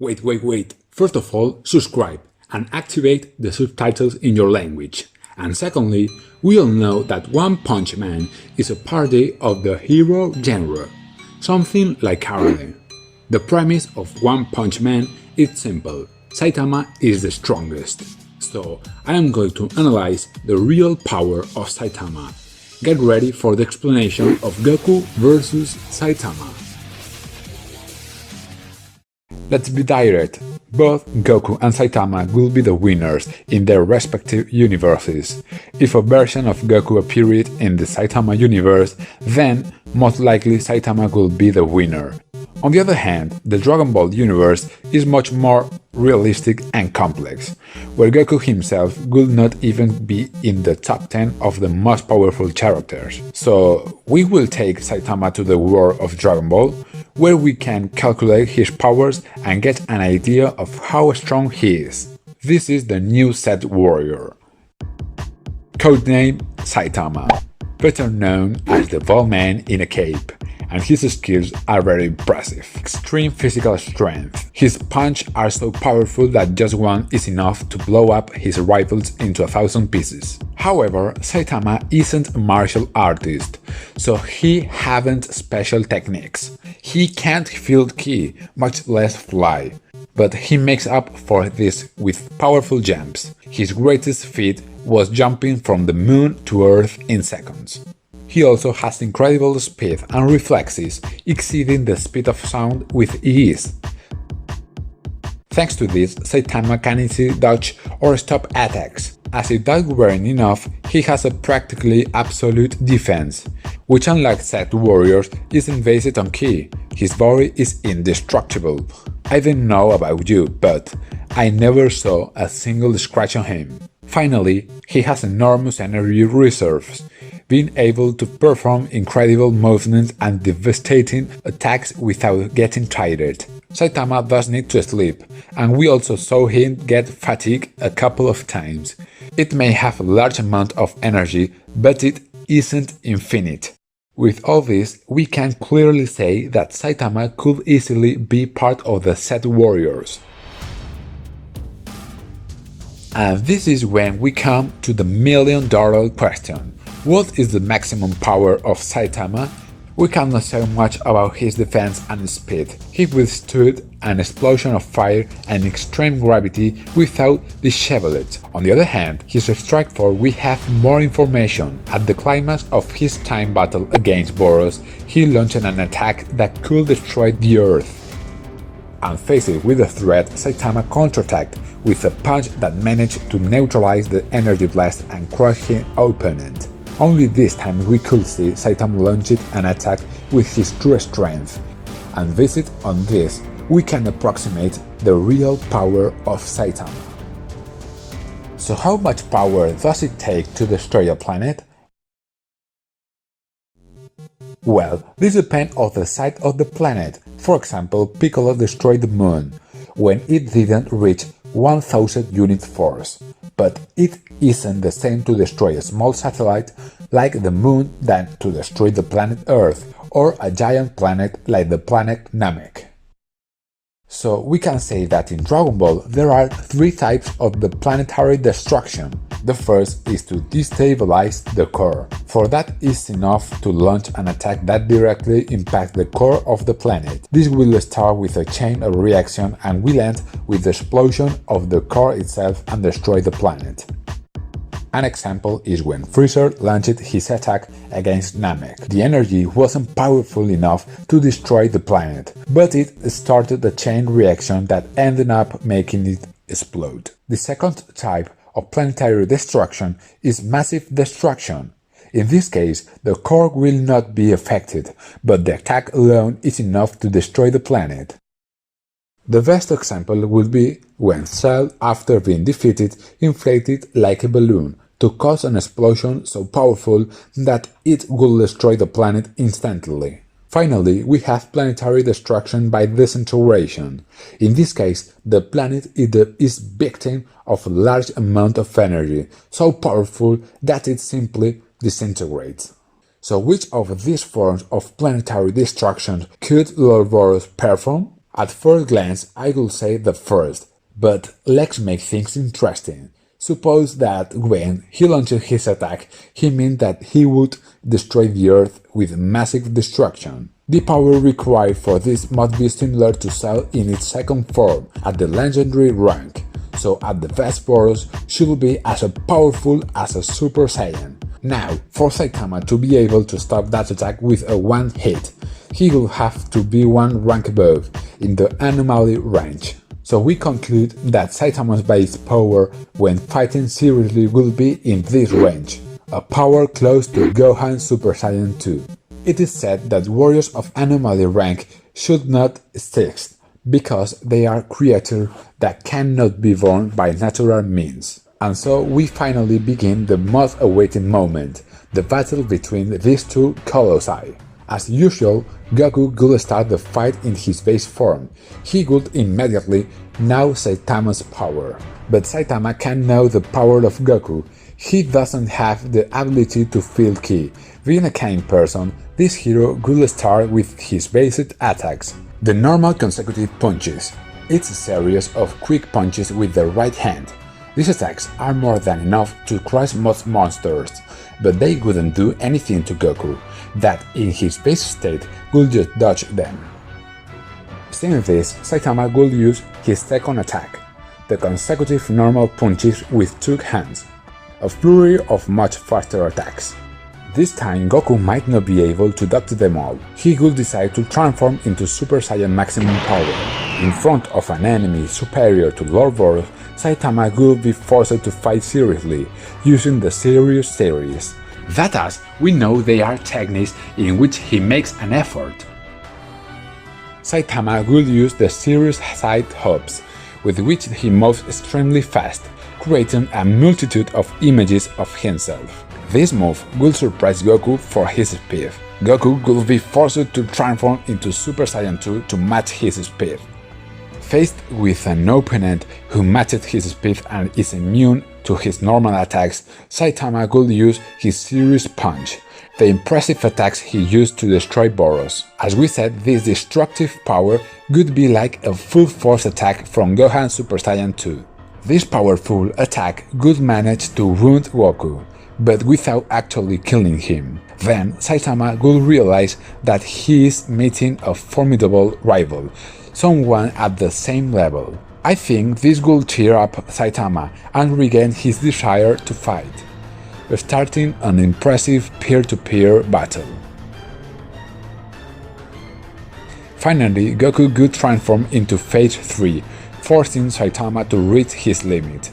Wait. First of all, subscribe and activate the subtitles in your language. And secondly, we all know that One Punch Man is a parody of the hero genre, something like karate. The premise of One Punch Man is simple: Saitama is the strongest. So I am going to analyze the real power of Saitama. Get ready for the explanation of Goko versus Saitama. Let's be direct, both Goko and Saitama will be the winners in their respective universes. If a version of Goko appeared in the Saitama universe, then most likely Saitama will be the winner. On the other hand, the Dragon Ball universe is much more realistic and complex, where Goko himself will not even be in the top 10 of the most powerful characters. So we will take Saitama to the world of Dragon Ball, where we can calculate his powers and get an idea of how strong he is. This is the new Set Warrior. Codename Saitama, better known as the Bald Man in a Cape, and his skills are very impressive. Extreme physical strength. His punches are so powerful that just one is enough to blow up his rivals into 1,000 pieces. However, Saitama isn't a martial artist, so he haven't special techniques. He can't field ki, much less fly, but he makes up for this with powerful jumps. His greatest feat was jumping from the moon to Earth in seconds. He also has incredible speed and reflexes, exceeding the speed of sound with ease. Thanks to this, Saitama can easily dodge or stop attacks. As if that weren't enough, he has a practically absolute defense, which unlike Set Warriors isn't based on ki. His body is indestructible. I don't know about you, but I never saw a single scratch on him. Finally, he has enormous energy reserves, being able to perform incredible movements and devastating attacks without getting tired. Saitama does need to sleep, and we also saw him get fatigued a couple of times. It may have a large amount of energy, but it isn't infinite. With all this, we can clearly say that Saitama could easily be part of the Set Warriors. And this is when we come to the million-dollar question. What is the maximum power of Saitama? We cannot say much about his defense and speed. He withstood an explosion of fire and extreme gravity without disheveled. On the other hand, his strike force we have more information. At the climax of his time battle against Boros, he launched an attack that could destroy the Earth. And faced with the threat, Saitama counterattacked with a punch that managed to neutralize the energy blast and crush his opponent. Only this time we could see Saitama launch an attack with his true strength, and based on this, we can approximate the real power of Saitama. So how much power does it take to destroy a planet? Well, this depends on the size of the planet. For example, Piccolo destroyed the moon, when it didn't reach 1000 unit force. But it isn't the same to destroy a small satellite like the moon than to destroy the planet Earth or a giant planet like the planet Namek. So we can say that in Dragon Ball there are three types of the planetary destruction. The first is to destabilize the core. For that is enough to launch an attack that directly impacts the core of the planet. This will start with a chain of reaction and will end with the explosion of the core itself and destroy the planet. An example is when Freezer launched his attack against Namek. The energy wasn't powerful enough to destroy the planet, but it started a chain reaction that ended up making it explode. The second type of planetary destruction is massive destruction. In this case, the core will not be affected, but the attack alone is enough to destroy the planet. The best example would be when Cell, after being defeated, inflated like a balloon to cause an explosion so powerful that it will destroy the planet instantly. Finally, we have planetary destruction by disintegration. In this case, the planet is victim of a large amount of energy, so powerful that it simply disintegrates. So which of these forms of planetary destruction could Lord Boros perform? At first glance, I would say the first, but let's make things interesting. Suppose that when he launched his attack, he meant that he would destroy the Earth with massive destruction. The power required for this must be similar to Cell in its second form, at the legendary rank, so at the best Boros should be as powerful as a Super Saiyan. Now, for Saitama to be able to stop that attack with a one hit, he will have to be one rank above, in the anomaly range. So we conclude that Saitama's base power when fighting seriously will be in this range, a power close to Gohan Super Saiyan 2. It is said that warriors of anomaly rank should not exist, because they are creatures that cannot be born by natural means. And so we finally begin the most awaited moment, the battle between these two colossi. As usual, Goku would start the fight in his base form. He would immediately know Saitama's power. But Saitama can know the power of Goku. He doesn't have the ability to feel ki. Being a kind person, this hero would start with his basic attacks. The normal consecutive punches. It's a series of quick punches with the right hand. These attacks are more than enough to crush most monsters, but they wouldn't do anything to Goku, that in his base state would just dodge them. Seeing this, Saitama would use his second attack, the consecutive normal punches with two hands, a flurry of much faster attacks. This time Goku might not be able to dodge them all. He would decide to transform into Super Saiyan maximum power. In front of an enemy superior to Lord Boros, Saitama would be forced to fight seriously, using the Serious series. That as, we know they are techniques in which he makes an effort. Saitama would use the Serious side hops, with which he moves extremely fast, creating a multitude of images of himself. This move will surprise Goku for his speed. Goku will be forced to transform into Super Saiyan 2 to match his speed. Faced with an opponent who matches his speed and is immune to his normal attacks, Saitama will use his Serious Punch, the impressive attacks he used to destroy Boros. As we said, this destructive power would be like a full force attack from Gohan Super Saiyan 2. This powerful attack would manage to wound Goku, but without actually killing him. Then Saitama will realize that he is meeting a formidable rival, someone at the same level. I think this will cheer up Saitama and regain his desire to fight, starting an impressive peer-to-peer battle. Finally, Goku would transform into Phase 3, forcing Saitama to reach his limit.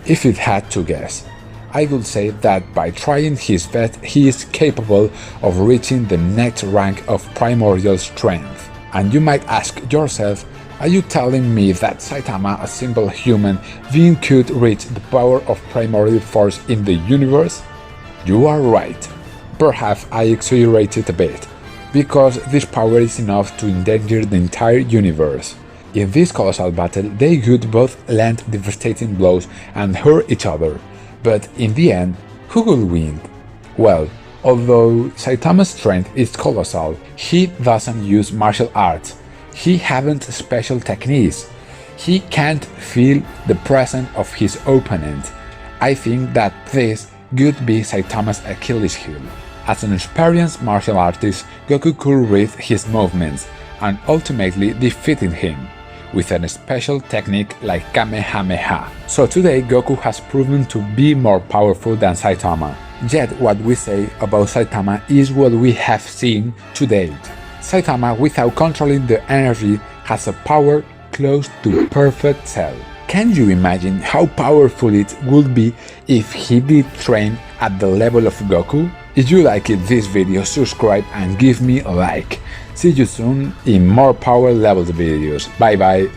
If it had to guess, I would say that by trying his best he is capable of reaching the next rank of primordial strength. And you might ask yourself, are you telling me that Saitama, a simple human being, could reach the power of primordial force in the universe? You are right. Perhaps I exaggerated a bit, because this power is enough to endanger the entire universe. In this colossal battle, they would both land devastating blows and hurt each other. But in the end, who will win? Well, although Saitama's strength is colossal, he doesn't use martial arts. He hasn't special techniques. He can't feel the presence of his opponent. I think that this could be Saitama's Achilles heel. As an experienced martial artist, Goku could read his movements and ultimately defeating him with a special technique like Kamehameha. So today Goku has proven to be more powerful than Saitama. Yet what we say about Saitama is what we have seen to date. Saitama, without controlling the energy, has a power close to perfect Cell. Can you imagine how powerful it would be if he did train at the level of Goku? If you liked this video, subscribe and give me a like. See you soon in more power levels videos. Bye bye.